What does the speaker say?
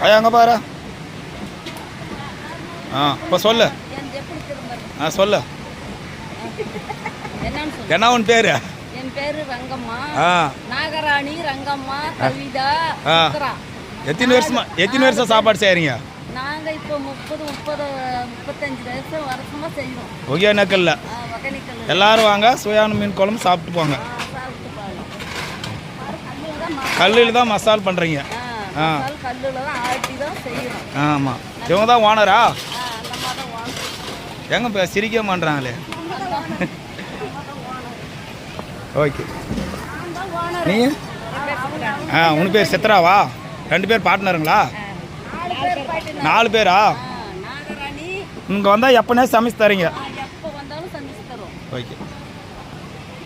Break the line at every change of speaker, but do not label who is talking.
ஐயா அங்கே பாரு. இப்போ சொல்லு. சொல்லு. என்ன உன் பேர்?
என் பேரு ரங்கம்மா. நாகராணி, ரங்கம்மா, கவிதா.
எத்தனை வருஷம் சாப்பாடு செய்கிறீங்க?
நாங்கள் இப்போ 35 வருஷமா செய்கிறோம்.
ஒகேனக்கல்ல எல்லாரும் வாங்க, சுவையான மீன் குழம்பு சாப்பிட்டு போங்க. கல்லில் தான் மசால் பண்ணுறீங்க.
கல்லில் தான் ஆட்டி தான் செய்கிறோம்.
ஆமாம். இவங்க தான் ஓனரா? எங்க சிரிக்க மாட்டுறாங்களே. ஓகே. நீ உனக்கு பேர் சித்ராவா? 2 பேர் பார்ட்னருங்களா? 4 பேரா? இங்கே வந்தால் எப்போனே சமைச்சு தரீங்க?
எப்போ வந்தாலும் சமைச்சு தரோம்.
ஓகே.